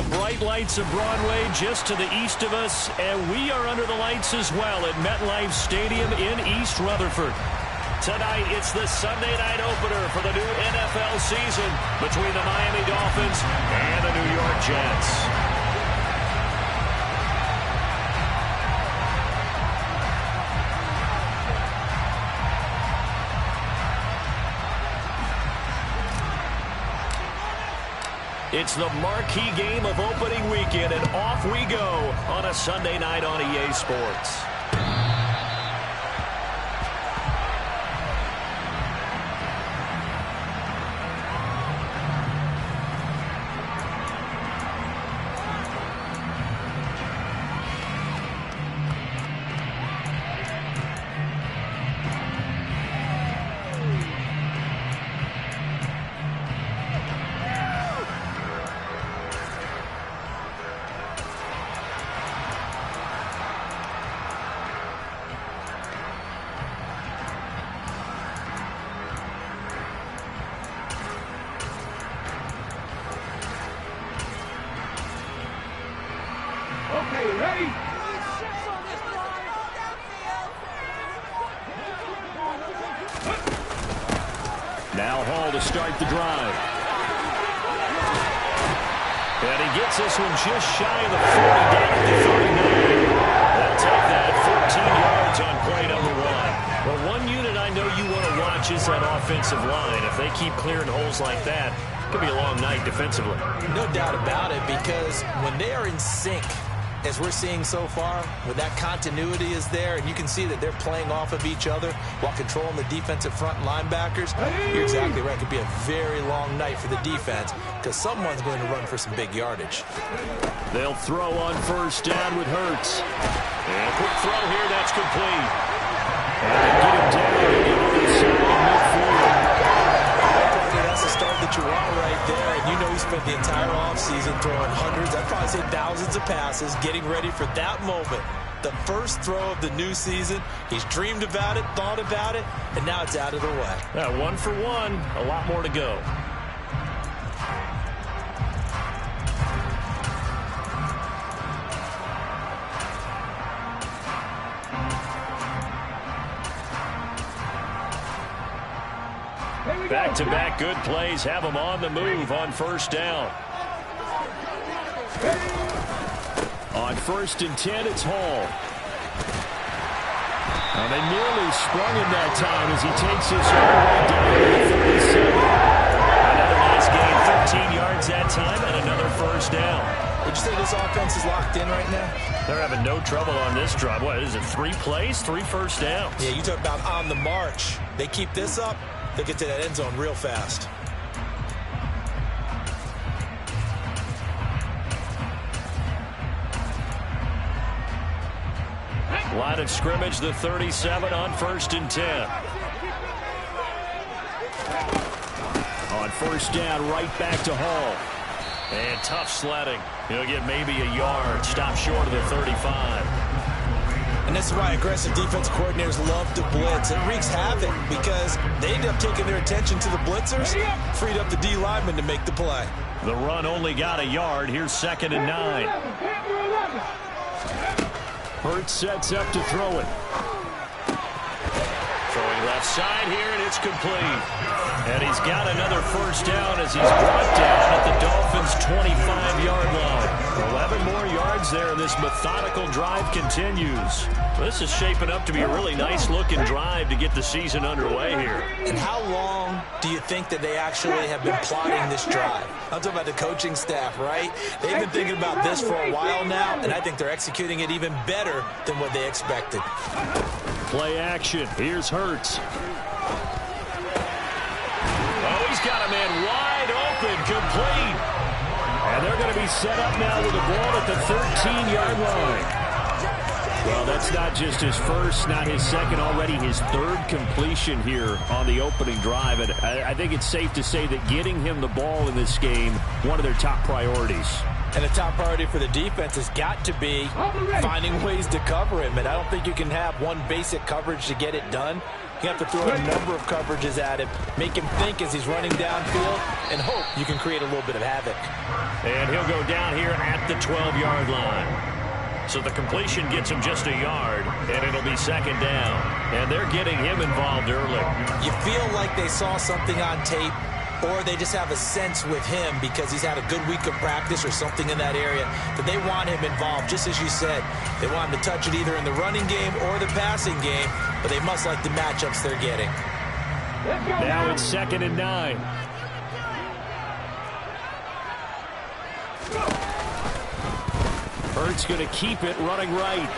bright lights of Broadway just to the east of us, and we are under the lights as well at MetLife Stadium in East Rutherford. Tonight, it's the Sunday night opener for the new NFL season between the Miami Dolphins and the New York Jets. It's the marquee game of opening weekend, and off we go on a Sunday night on EA Sports. Ready? Now Hall to start the drive. And he gets this one just shy of the 40 down at the 39. They'll take that 14 yards on play number one. Well, one unit I know you want to watch is that offensive line. If they keep clearing holes like that, it could be a long night defensively. No doubt about it, because when they are in sync, as we're seeing so far, when that continuity is there, and you can see that they're playing off of each other while controlling the defensive front linebackers, you're exactly right. It could be a very long night for the defense because someone's going to run for some big yardage. They'll throw on first down with Hurts. And a quick throw here, that's complete. And they get him down and get on the side midfield. That's the start that you want right there, and you know he spent the entire offseason throwing hundreds, I'd probably say thousands of passes, getting ready for that moment. The first throw of the new season. He's dreamed about it, thought about it, and now it's out of the way. Yeah, 1 for 1, a lot more to go. Back-to-back good plays have them on the move on first down. On 1st and 10, it's Hall. Now they nearly sprung him that time as he takes this all the way down to the 37. Another nice gain, 13 yards that time, and another first down. Would you say this offense is locked in right now? They're having no trouble on this drive. What is it, 3 plays, 3 first downs? Yeah, you talk about on the march. They keep this up, they'll get to that end zone real fast. Line of scrimmage, the 37 on 1st and 10. On first down, right back to Hall. And tough sledding. He'll get maybe a yard. Stop short of the 35. And this is why aggressive defense coordinators love to blitz. It wreaks havoc because they end up taking their attention to the blitzers, freed up the D lineman to make the play. The run only got a yard. Here's 2nd and 9. Hurts sets up to throw it. Throwing left side here, and it's complete. And he's got another first down as he's brought down at the Dolphins' 25-yard line. 11 more yards there, and this methodical drive continues. This is shaping up to be a really nice-looking drive to get the season underway here. And how long do you think that they actually have been plotting this drive? I'm talking about the coaching staff, right? They've been thinking about this for a while now, and I think they're executing it even better than what they expected. Play action. Here's Hurts. Oh, he's got a man wide open, complete. And they're going to be set up now with the ball at the 13-yard line. Well, that's not just his first, not his second, already his 3rd completion here on the opening drive. And I think it's safe to say that getting him the ball in this game, one of their top priorities. And the top priority for the defense has got to be finding ways to cover him. And I don't think you can have one basic coverage to get it done. You have to throw a number of coverages at him, make him think as he's running downfield, and hope you can create a little bit of havoc. And he'll go down here at the 12-yard line. So the completion gets him just a yard, and it'll be second down. And they're getting him involved early. You feel like they saw something on tape, or they just have a sense with him because he's had a good week of practice or something in that area that they want him involved. Just as you said, they want him to touch it either in the running game or the passing game, but they must like the matchups they're getting. Now it's 2nd and 9. Hurts going to keep it running right.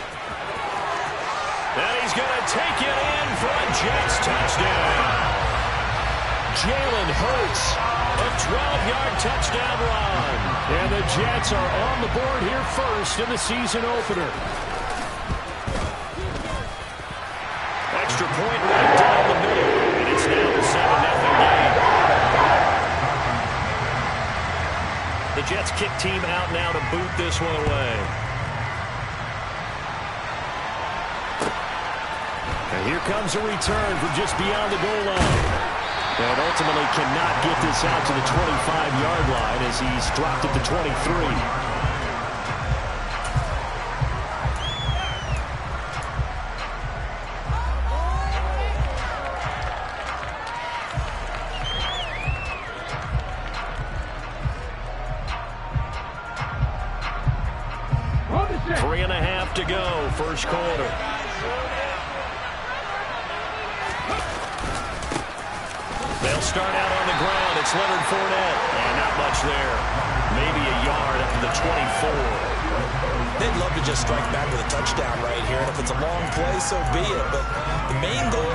And he's going to take it in for a Jets touchdown. Jalen Hurts, a 12-yard touchdown run. And the Jets are on the board here first in the season opener. Extra point right down the middle. And it's now a 7-0 game. The Jets kick team out now to boot this one away. And here comes a return from just beyond the goal line. And ultimately cannot get this out to the 25-yard line as he's dropped at the 23. Three and a half to go, first quarter. They'll start out on the ground. It's Leonard Fournette. And not much there. Maybe a yard up to the 24. They'd love to just strike back with a touchdown right here. And if it's a long play, so be it. But the main goal,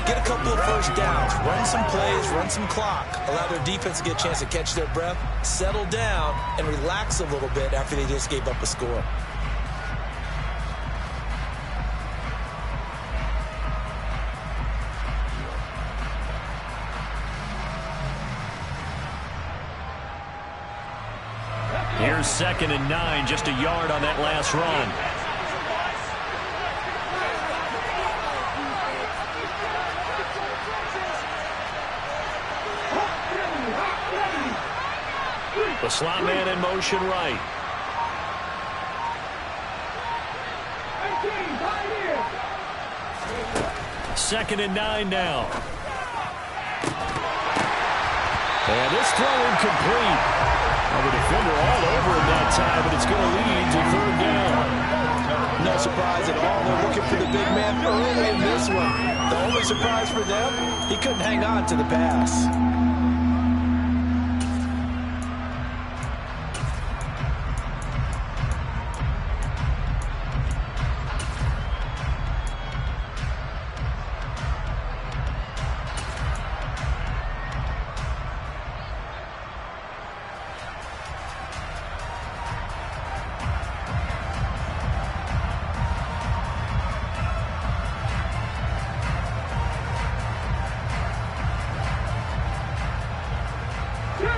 get a couple of first downs. Run some plays, run some clock. Allow their defense to get a chance to catch their breath, settle down, and relax a little bit after they just gave up a score. Here's 2nd and 9, just a yard on that last run. The slot man in motion right. Second and 9 now. And this throw incomplete. Well, the defender all over him that time, but it's going to lead to 3rd down. No surprise at all. They're looking for the big man early in this one. The only surprise for them, he couldn't hang on to the pass.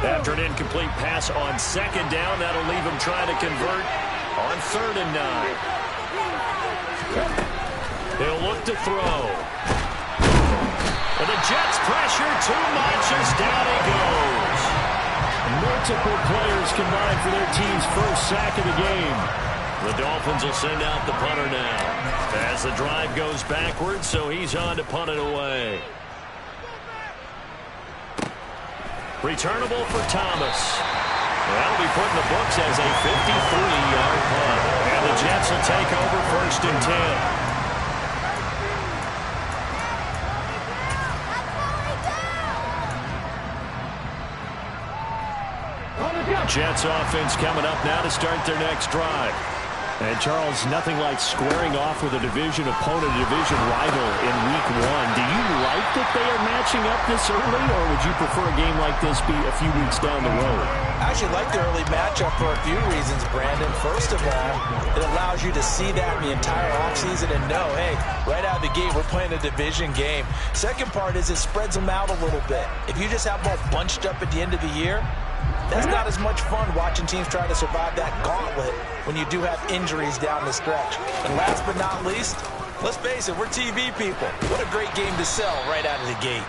After an incomplete pass on 2nd down, that'll leave him trying to convert on 3rd and 9. He'll look to throw. And the Jets pressure too much as down he goes. Multiple players combined for their team's first sack of the game. The Dolphins will send out the punter now. As the drive goes backwards, so he's on to punt it away. Returnable for Thomas. That'll be put in the books as a 53-yard punt. And the Jets will take over 1st and 10. Jets offense coming up now to start their next drive. And, Charles, nothing like squaring off with a division opponent, a division rival in Week 1. Do you like that they are matching up this early, or would you prefer a game like this be a few weeks down the road? I actually like the early matchup for a few reasons, Brandon. First of all, it allows you to see that in the entire offseason and know, hey, right out of the gate, we're playing a division game. Second part is it spreads them out a little bit. If you just have them all bunched up at the end of the year, That's not as much fun watching teams try to survive that gauntlet when you do have injuries down the stretch. And last but not least, let's face it, we're TV people. What a great game to sell right out of the gate.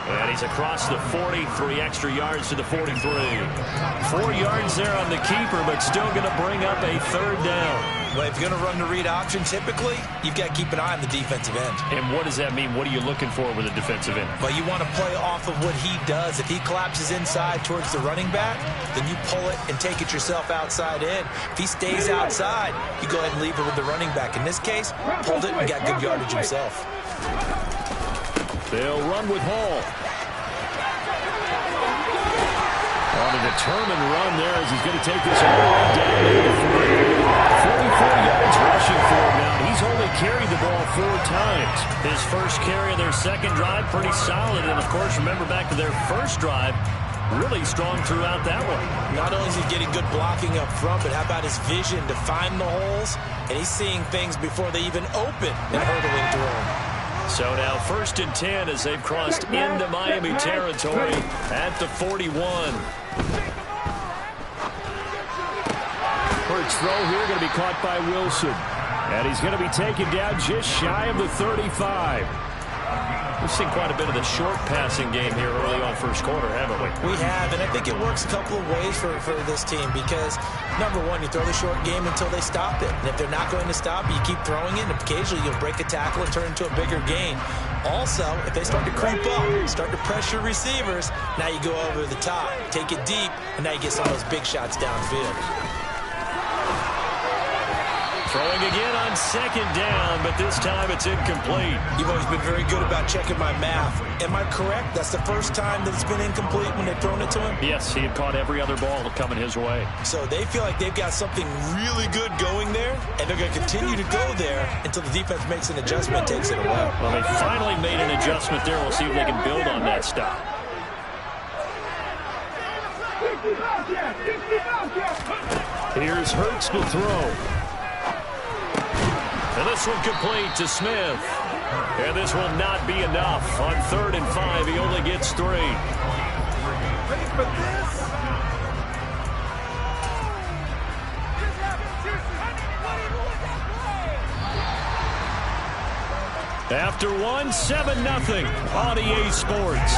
And he's across the 40, 3 extra yards to the 43. 4 yards there on the keeper, but still going to bring up a 3rd down. Well, if you're going to run the read option, typically, you've got to keep an eye on the defensive end. And what does that mean? What are you looking for with a defensive end? Well, you want to play off of what he does. If he collapses inside towards the running back, then you pull it and take it yourself outside in. If he stays outside, you go ahead and leave it with the running back. In this case, pulled it and got good yardage himself. They'll run with Hall. On a determined run there as he's going to take this all the way down to the 44 yards rushing for him now. He's only carried the ball 4 times. His first carry of their second drive, pretty solid. And, of course, remember back to their first drive, really strong throughout that one. Not only is he getting good blocking up front, but how about his vision to find the holes? And he's seeing things before they even open and hurdling through them. So now 1st and 10 as they've crossed into Miami territory at the 41. First throw here going to be caught by Wilson. And he's going to be taken down just shy of the 35. We've seen quite a bit of the short passing game here early on first quarter, haven't we? We have, and I think it works a couple of ways for this team because, number one, you throw the short game until they stop it. And if they're not going to stop it, you keep throwing it, and occasionally you'll break a tackle and turn it into a bigger gain. Also, if they start to creep up, start to pressure receivers, now you go over the top, take it deep, and now you get some of those big shots downfield. Throwing again on 2nd down, but this time it's incomplete. You've always been very good about checking my math. Am I correct? That's the first time that it's been incomplete when they've thrown it to him? Yes, he had caught every other ball coming his way. So they feel like they've got something really good going there, and they're going to continue to go there until the defense makes an adjustment, takes it away. Well, they finally made an adjustment there. We'll see if they can build on that stop. Here's Hurts to throw. And this one complete to Smith. And this will not be enough. On 3rd and 5, he only gets 3. Ready for this? After 1, 7-0 on EA Sports.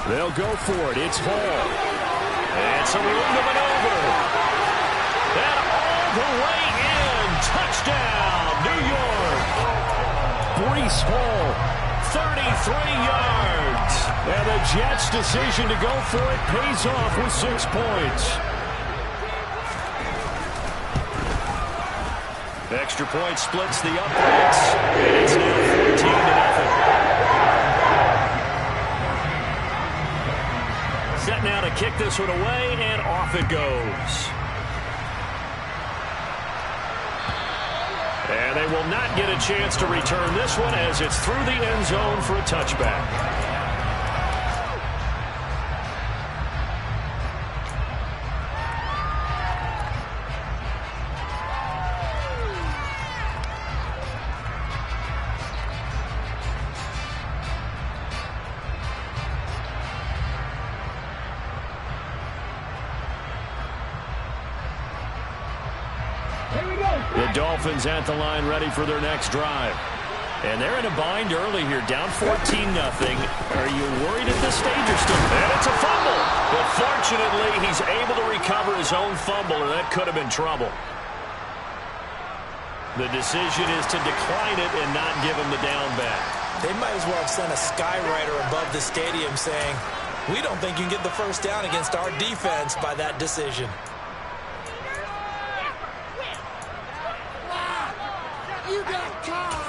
They'll go for it. It's Hall. And some room to maneuver. And all the way in. Touchdown, New York. Breece Hall, 33 yards. And the Jets' decision to go for it pays off with 6 points. Extra point splits the uprights. And it's now 14-0. Set now to kick this one away, and off it goes. And they will not get a chance to return this one as it's through the end zone for a touchback. The Dolphins at the line ready for their next drive. And they're in a bind early here, down 14-0. Are you worried at this stage or still? And it's a fumble. But fortunately, he's able to recover his own fumble, or that could have been trouble. The decision is to decline it and not give him the down back. They might as well have sent a skywriter above the stadium saying, we don't think you can get the first down against our defense by that decision. You got caught.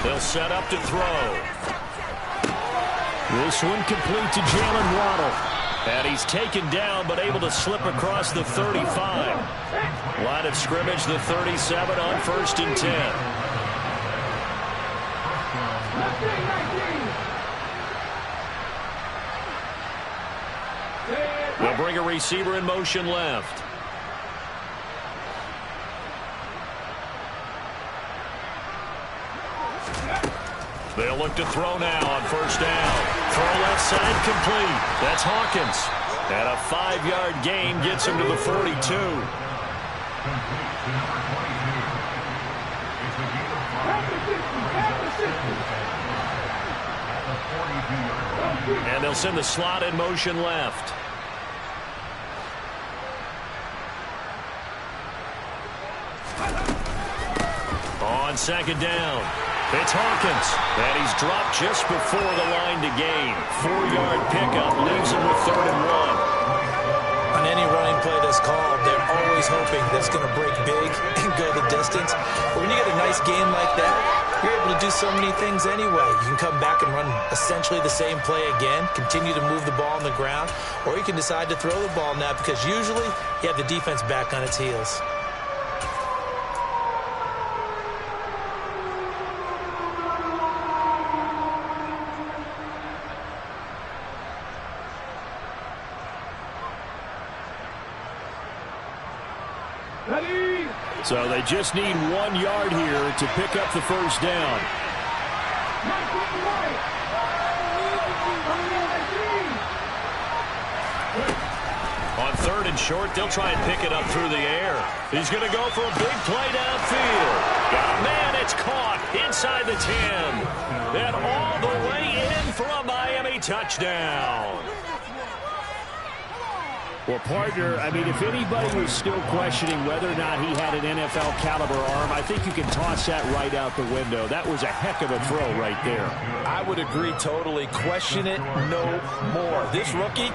They'll set up to throw. This one complete to Jalen Waddle. And he's taken down, but able to slip across the 35. Line of scrimmage, the 37 on 1st and 10. They'll bring a receiver in motion left. They'll look to throw now on 1st down. Throw left side complete. That's Hawkins. And a 5-yard gain gets him to the 42. And they'll send the slot in motion left. On 2nd down, it's Hawkins. And he's dropped just before the line to gain. 4-yard pickup leaves him with 3rd and 1. On any running play that's called, they're always hoping that it's going to break big and go the distance. But when you get a nice gain like that, you're able to do so many things anyway. You can come back and run essentially the same play again, continue to move the ball on the ground, or you can decide to throw the ball now because usually you have the defense back on its heels. So they just need 1 yard here to pick up the 1st down. On 3rd and short, they'll try and pick it up through the air. He's going to go for a big play downfield. Got a man, it's caught inside the 10. And all the way in for a Miami touchdown. Well, partner, I mean, if anybody was still questioning whether or not he had an NFL caliber arm, I think you can toss that right out the window. That was a heck of a throw right there. I would agree totally. Question it no more. This rookie,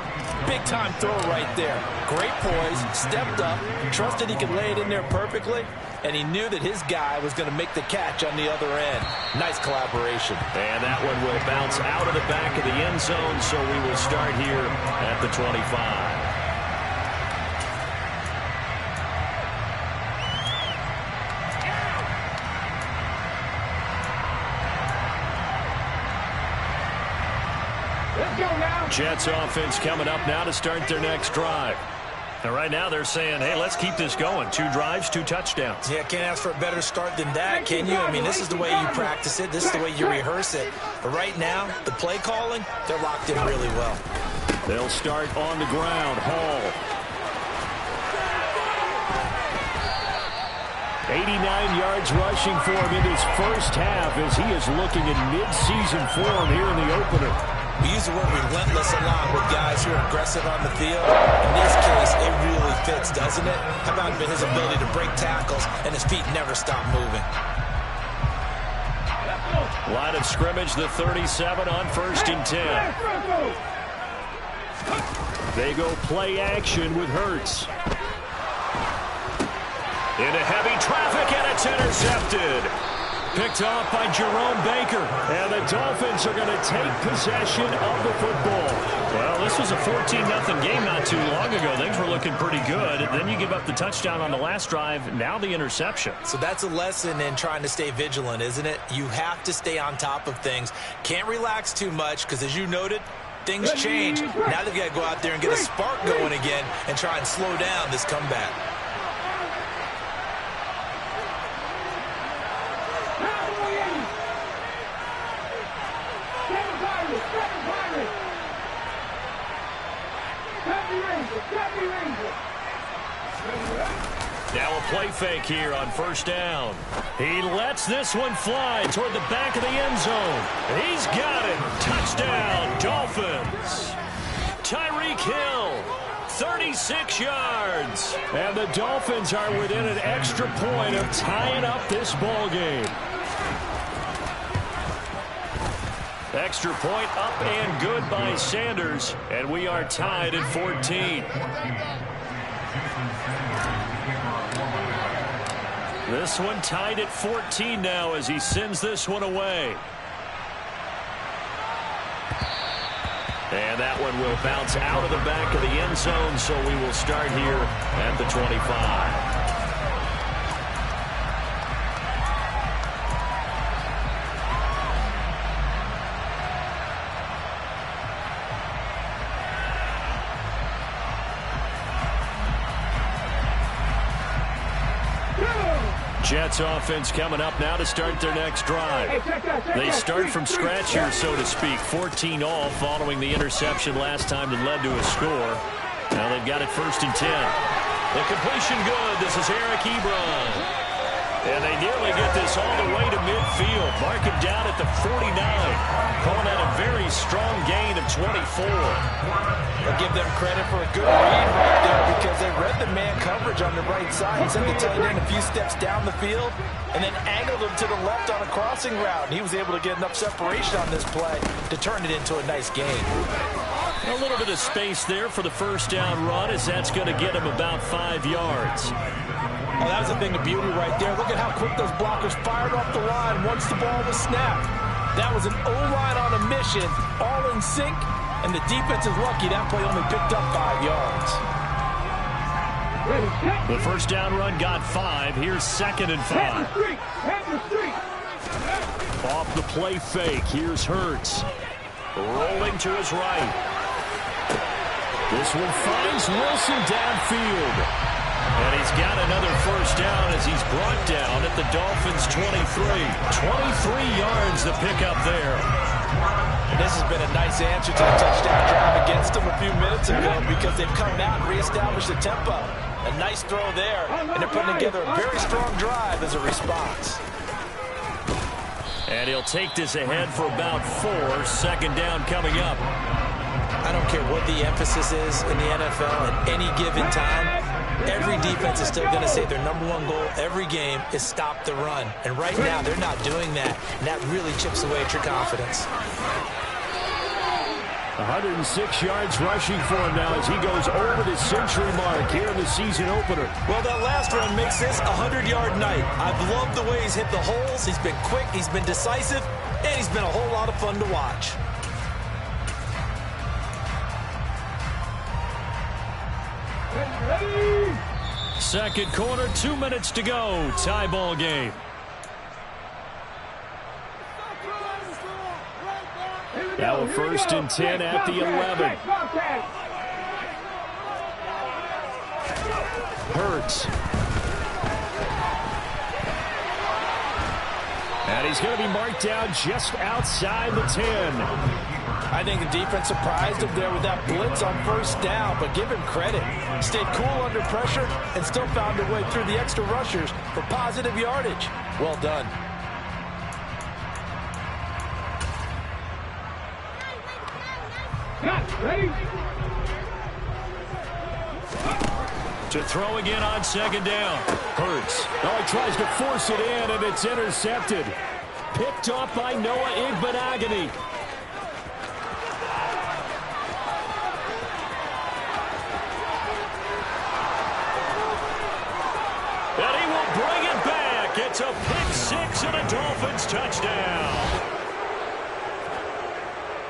big-time throw right there. Great poise, stepped up, trusted he could lay it in there perfectly, and he knew that his guy was going to make the catch on the other end. Nice collaboration. And that one will bounce out of the back of the end zone, so we will start here at the 25. Jets offense coming up now to start their next drive. And right now they're saying, hey, let's keep this going. 2 drives, 2 touchdowns. Yeah, can't ask for a better start than that, can you? I mean, this is the way you practice it. This is the way you rehearse it. But right now, the play calling, they're locked in really well. They'll start on the ground. Hall. 89 yards rushing for him in his first half as he is looking in mid-season form here in the opener. We use the word relentless a lot with guys who are aggressive on the field. In this case, it really fits, doesn't it? How about his ability to break tackles and his feet never stop moving? Line of scrimmage, the 37 on 1st and 10. They go play action with Hurts. Into heavy traffic, and it's intercepted. Picked off by Jerome Baker. And the Dolphins are going to take possession of the football. Well, this was a 14-0 game not too long ago. Things were looking pretty good. Then you give up the touchdown on the last drive. Now the interception. So that's a lesson in trying to stay vigilant, isn't it? You have to stay on top of things. Can't relax too much because, as you noted, things change. Now they've got to go out there and get a spark going again and try and slow down this comeback. Now a play fake here on 1st down. He lets this one fly toward the back of the end zone. He's got it. Touchdown, Dolphins. Tyreek Hill, 36 yards. And the Dolphins are within an extra point of tying up this ball game. Extra point up and good by Sanders. And we are tied at 14. This one tied at 14 now as he sends this one away. And that one will bounce out of the back of the end zone, so we will start here at the 25. Jets offense coming up now to start their next drive. They start from scratch here, so to speak. 14 all following the interception last time that led to a score. Now they've got it 1st and 10. The completion good. This is Eric Ebron. And they nearly get this all the way to midfield. Mark him down at the 49. Calling that a very strong gain of 24. I'll give them credit for a good read right there because they read the man coverage on the right side. He sent the tight end a few steps down the field and then angled him to the left on a crossing route. And he was able to get enough separation on this play to turn it into a nice gain. A little bit of space there for the first down run as that's going to get him about 5 yards. Oh, that was a thing of beauty right there. Look at how quick those blockers fired off the line once the ball was snapped. That was an O-line on a mission, all in sync, and the defense is lucky that play only picked up 5 yards. The first down run got 5. Here's 2nd and 5. Off the play fake. Here's Hurts. Rolling to his right. This one finds Wilson downfield. And he's got another first down as he's brought down at the Dolphins' 23. 23 yards the pickup there. And this has been a nice answer to the touchdown drive against them a few minutes ago because they've come out and reestablished the tempo. A nice throw there, and they're putting together a very strong drive as a response. And he'll take this ahead for about 4. 2nd down coming up. I don't care what the emphasis is in the NFL at any given time. Every defense is still going to say their #1 goal every game is stop the run. And right now, they're not doing that. And that really chips away at your confidence. 106 yards rushing for him now as he goes over the century mark here in the season opener. Well, that last run makes this a 100-yard night. I've loved the way he's hit the holes. He's been quick, he's been decisive, and he's been a whole lot of fun to watch. Second quarter, 2 minutes to go. Tie ball game. Now a 1st and 10 at the 11. Hurts. And he's going to be marked down just outside the 10. I think the defense surprised him there with that blitz on 1st down, but give him credit. Stayed cool under pressure and still found a way through the extra rushers for positive yardage. Well done. To throw again on 2nd down. Hurts. Oh, he tries to force it in, and it's intercepted. Picked off by Noah Igbenogany. And he will bring it back. It's a pick 6 and a Dolphins touchdown.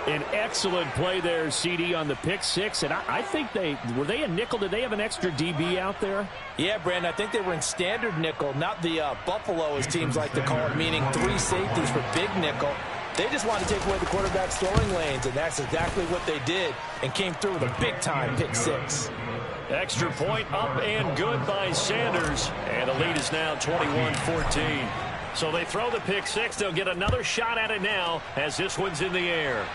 An excellent play there, CD, on the pick 6. And I think were they a nickel? Did they have an extra DB out there? Yeah, Brandon, I think they were in standard nickel, not the Buffalo, as teams like to call it, meaning 3 safeties for big nickel. They just wanted to take away the quarterback's throwing lanes, and that's exactly what they did and came through with a big-time pick 6. Extra point up and good by Sanders. And the lead is now 21-14. So they throw the pick 6. They'll get another shot at it now as this one's in the air.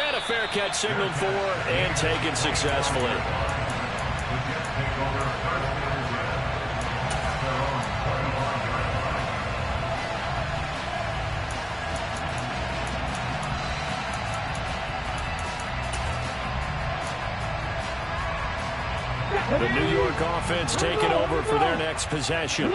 And a fair catch signaled for and taken successfully. The New York offense taking over for their next possession.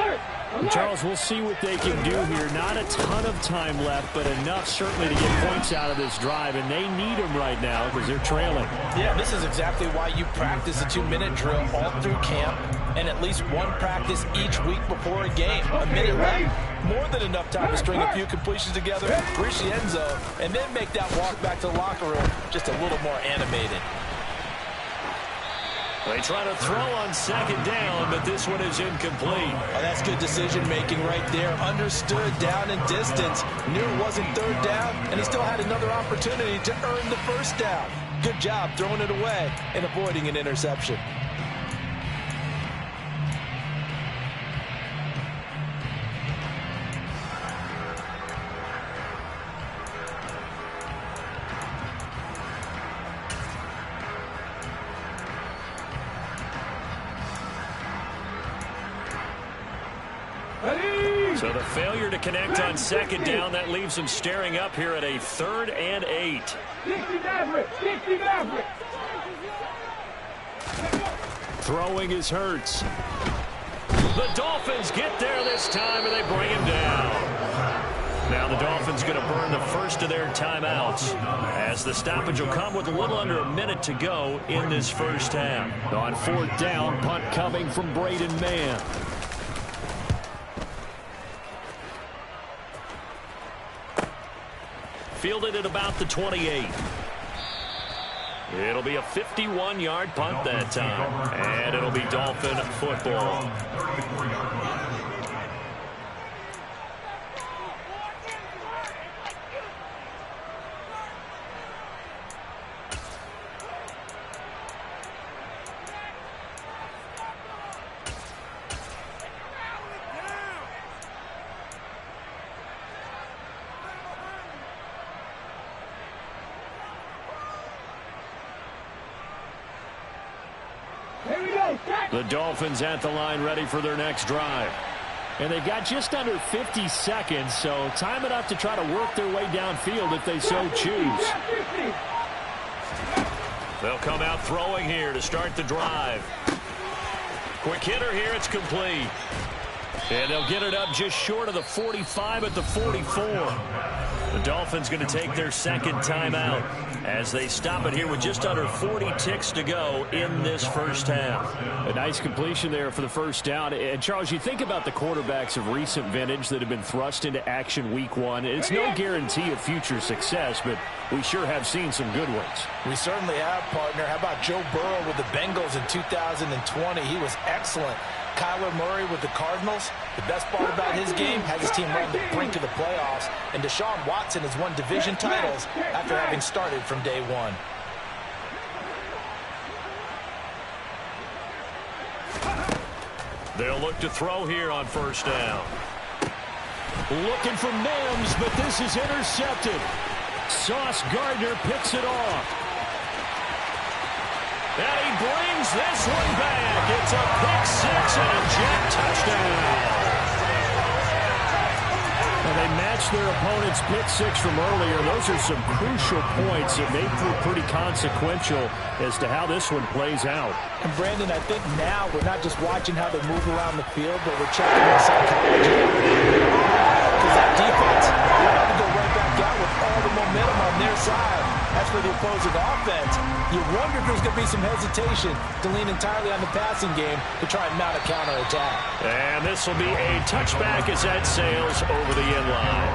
Charles, we'll see what they can do here. Not a ton of time left, but enough certainly to get points out of this drive, and they need them right now because they're trailing. Yeah, this is exactly why you practice a 2-minute drill all through camp. and at least one practice each week before a game. A minute left, more than enough time to string a few completions together, reach the end zone, and then make that walk back to the locker room just a little more animated. They try to throw on second down, but this one is incomplete. Oh, that's good decision-making right there. Understood down and distance. Knew it wasn't third down, and he still had another opportunity to earn the first down. Good job throwing it away and avoiding an interception. So the failure to connect on second down, that leaves him staring up here at a 3rd and 8. Throwing is Hurts. The Dolphins get there this time, and they bring him down. Now the Dolphins going to burn the first of their timeouts, as the stoppage will come with a little under a minute to go in this first half. On 4th down, punt coming from Braden Mann. Fielded at about the 28. It'll be a 51-yard punt that time, and it'll be Dolphin football. The Dolphins at the line, ready for their next drive. And they've got just under 50 seconds, so time enough to try to work their way downfield if they so choose. They'll come out throwing here to start the drive. Quick hitter here, it's complete. And they'll get it up just short of the 45 at the 44. The Dolphins going to take their second timeout as they stop it here with just under 40 ticks to go in this first half. A nice completion there for the first down. And, Charles, you think about the quarterbacks of recent vintage that have been thrust into action week one. It's no guarantee of future success, but we sure have seen some good ones. We certainly have, partner. How about Joe Burrow with the Bengals in 2020? He was excellent. Kyler Murray with the Cardinals. The best part about his game has his team run the brink of the playoffs. And Deshaun Watson has won division titles after having started from day one. They'll look to throw here on first down. Looking for Mims, but this is intercepted. Sauce Gardner picks it off. And he brings this one back. It's a pick six and a jet touchdown. And they matched their opponent's pick six from earlier. Those are some crucial points that may prove pretty consequential as to how this one plays out. And Brandon, I think now we're not just watching how they move around the field, but we're checking their psychology. Because that defense, they're about to go right back out with all the momentum on their side. As for the opposing offense, you wonder if there's going to be some hesitation to lean entirely on the passing game to try and mount a counterattack. And this will be a touchback as that sails over the end line.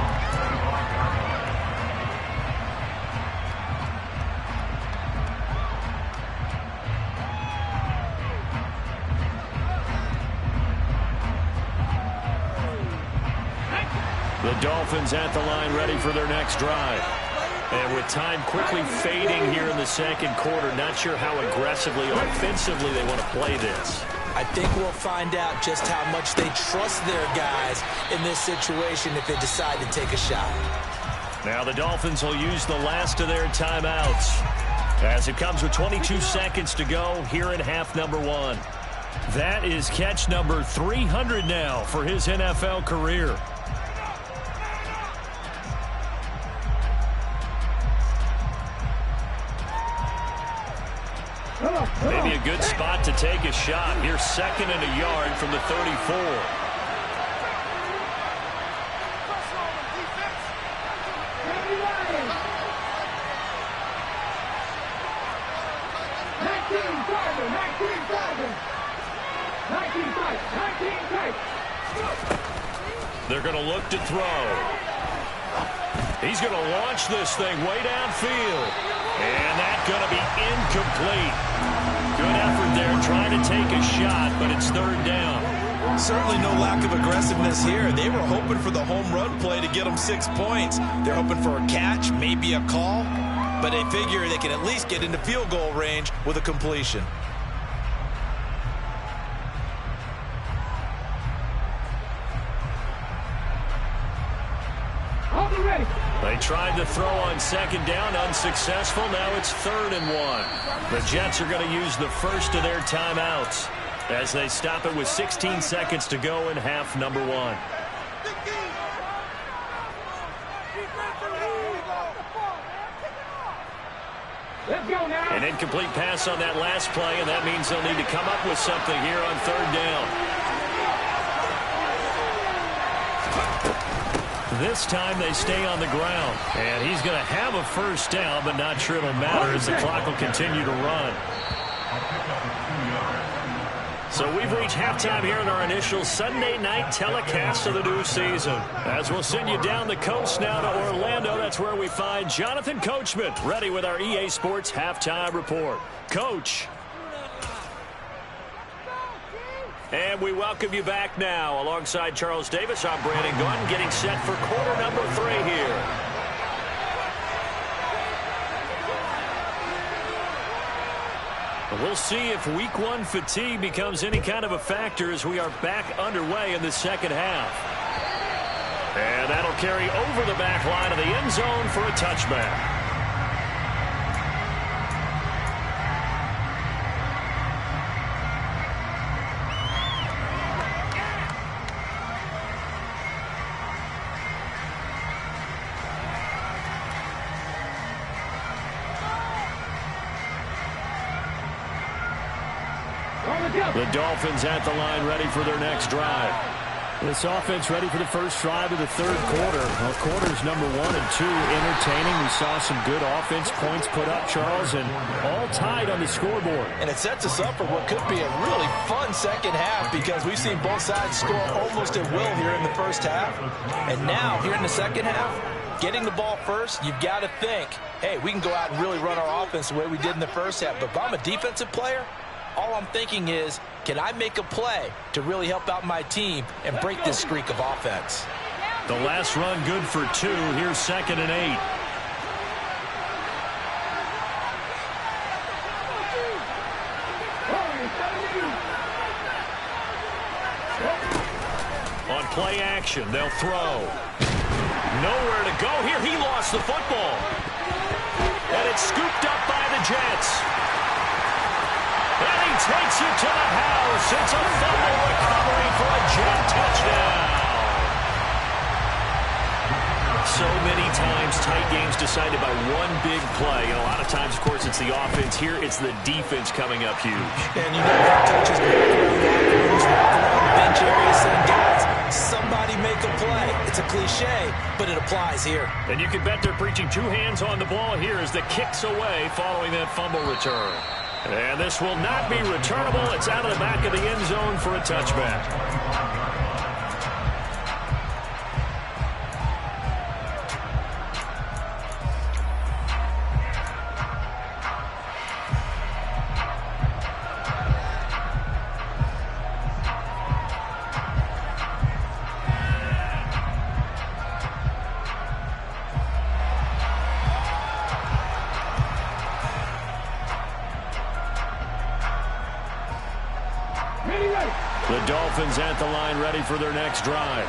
The Dolphins at the line, ready for their next drive. And with time quickly fading here in the second quarter, not sure how aggressively, offensively they want to play this. I think we'll find out just how much they trust their guys in this situation if they decide to take a shot. Now the Dolphins will use the last of their timeouts as it comes with 22 seconds to go here in half number one. That is catch number 300 now for his NFL career. Maybe a good spot to take a shot. Here's second and a yard from the 34. They're going to look to throw. He's going to launch this thing way downfield. And that's going to be incomplete. Good effort there trying to take a shot, but it's third down. Certainly no lack of aggressiveness here. They were hoping for the home run play to get them 6 points. They're hoping for a catch, maybe a call, but they figure they can at least get into field goal range with a completion. They tried to throw on second down, unsuccessful. Now it's 3rd and 1. The Jets are going to use the first of their timeouts as they stop it with 16 seconds to go in half number 1. An incomplete pass on that last play, and that means they'll need to come up with something here on 3rd down. This time they stay on the ground. And he's going to have a first down, but not sure it'll matter as the clock will continue to run. So we've reached halftime here in our initial Sunday night telecast of the new season. As we'll send you down the coast now to Orlando, that's where we find Jonathan Coachman, ready with our EA Sports halftime report. Coach. And we welcome you back now. Alongside Charles Davis, I'm Brandon Gunn, getting set for quarter number 3 here. We'll see if week 1 fatigue becomes any kind of a factor as we are back underway in the second half. And that'll carry over the back line of the end zone for a touchback. The Dolphins at the line, ready for their next drive. This offense ready for the first drive of the 3rd quarter. Well, quarters number 1 and 2 entertaining. We saw some good offense points put up, Charles, and all tied on the scoreboard. And it sets us up for what could be a really fun second half because we've seen both sides score almost at will here in the first half. And now, here in the second half, getting the ball first, you've got to think, hey, we can go out and really run our offense the way we did in the first half. But if I'm a defensive player, all I'm thinking is, can I make a play to really help out my team and break this streak of offense? The last run good for 2. Here's 2nd and 8. On play action, they'll throw. Nowhere to go here. He lost the football. And it's scooped up by the Jets. And he takes it to the house. It's a fumble recovery for a Jet touchdown. So many times tight games decided by one big play. And a lot of times, of course, it's the offense. Here, it's the defense coming up huge. And you know that coaches go around the bench area saying, guys, somebody make a play. It's a cliche, but it applies here. And you can bet they're preaching 2 hands on the ball here as the kick's away following that fumble return. And this will not be returnable. It's out of the back of the end zone for a touchback. The Dolphins at the line ready for their next drive.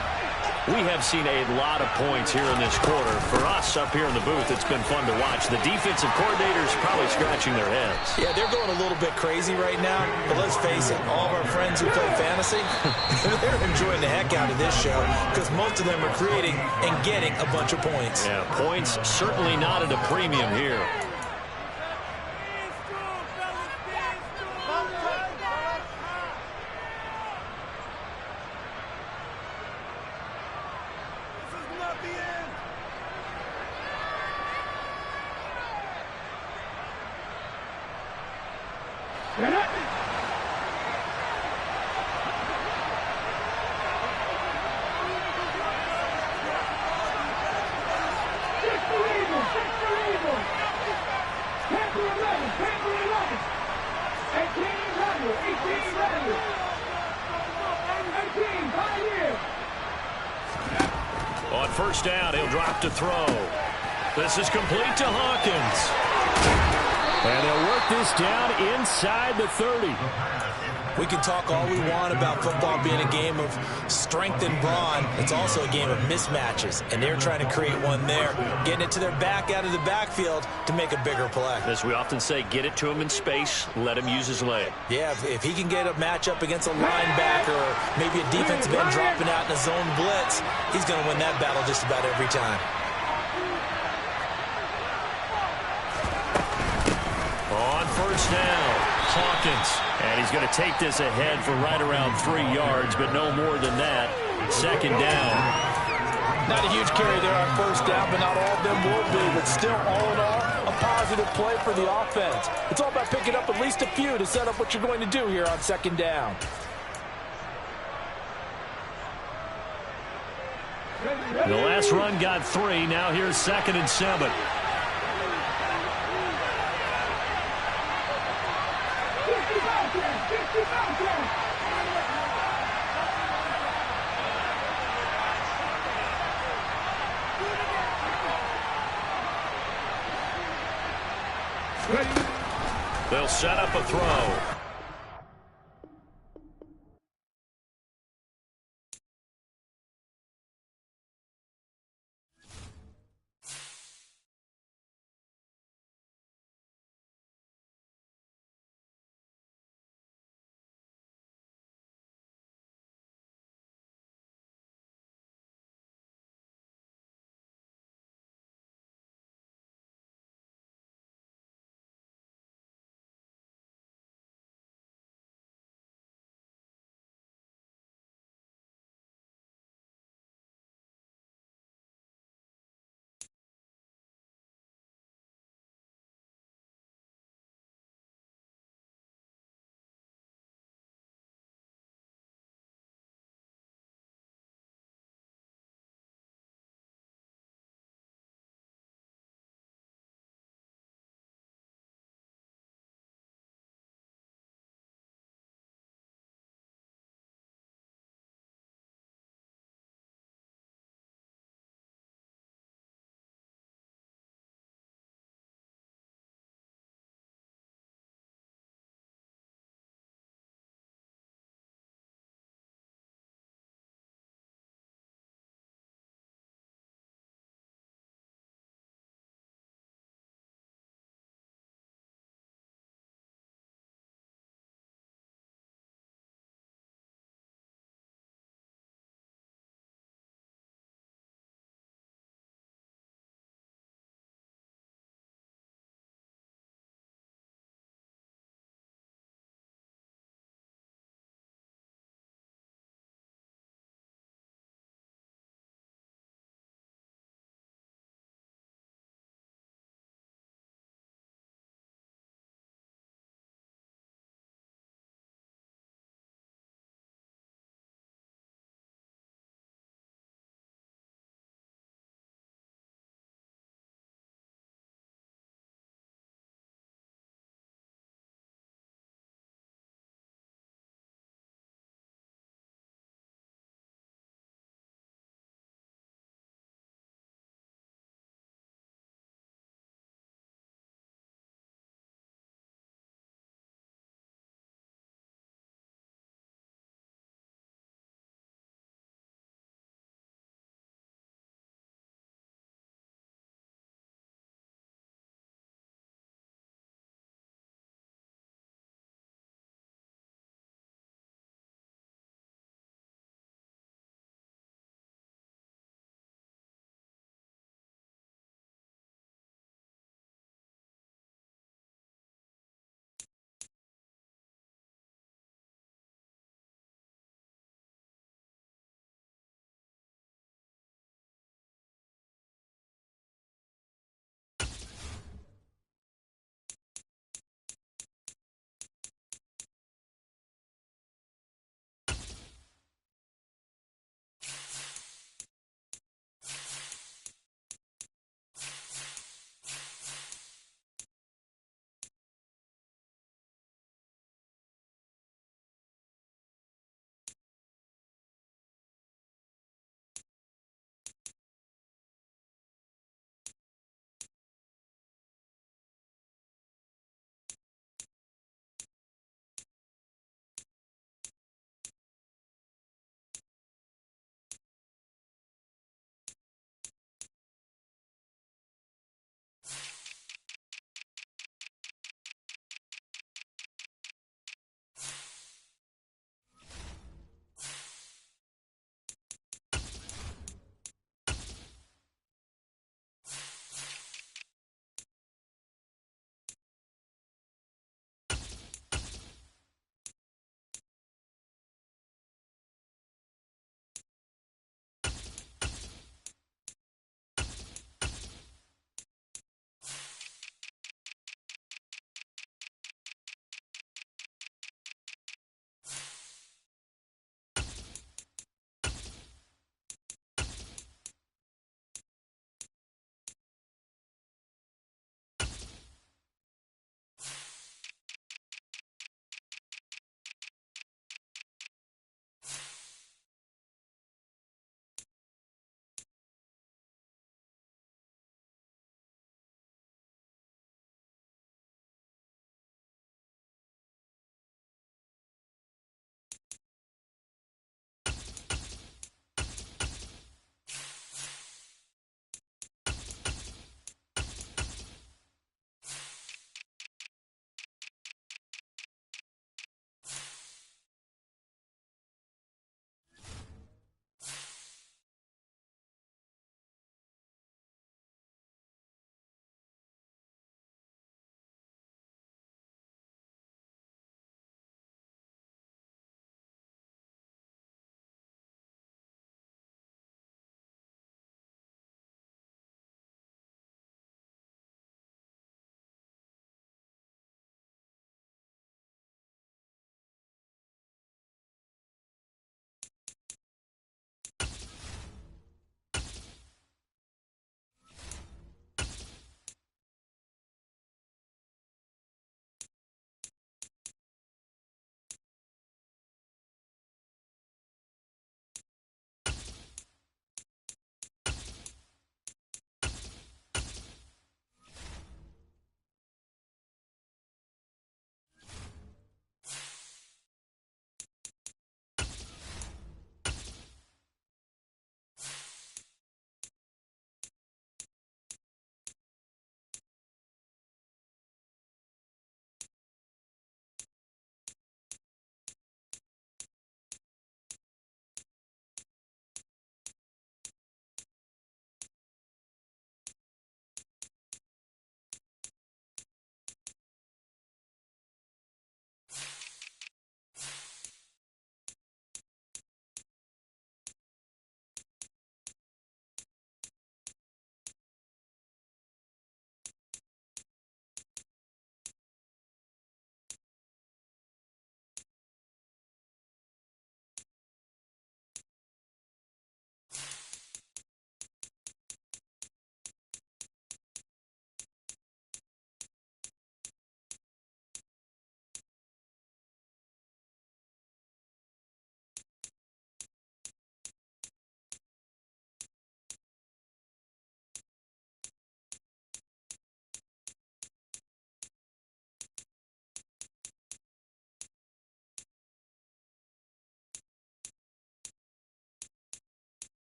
We have seen a lot of points here in this quarter. For us up here in the booth, it's been fun to watch. The defensive coordinators probably scratching their heads. Yeah, they're going a little bit crazy right now. But let's face it, all of our friends who play fantasy, they're enjoying the heck out of this show because most of them are creating and getting a bunch of points. Yeah, points certainly not at a premium here. first down. He'll drop to throw. This is complete to Hawkins. And they'll work this down inside the 30. We can talk all we want about football being a game of strength and brawn. It's also a game of mismatches, and they're trying to create one there, getting it to their back out of the backfield to make a bigger play. As we often say, get it to him in space, let him use his leg. Yeah, if he can get a matchup against a linebacker or maybe a defensive end dropping out in a zone blitz, he's going to win that battle just about every time. On first down, Hawkins. And he's going to take this ahead for right around 3 yards, but no more than that. Second down. Not a huge carry there on first down, but not all of them will be. But still, all in all, a positive play for the offense. It's all about picking up at least a few to set up what you're going to do here on second down. The last run got 3. Now here's 2nd and 7. They'll set up a throw.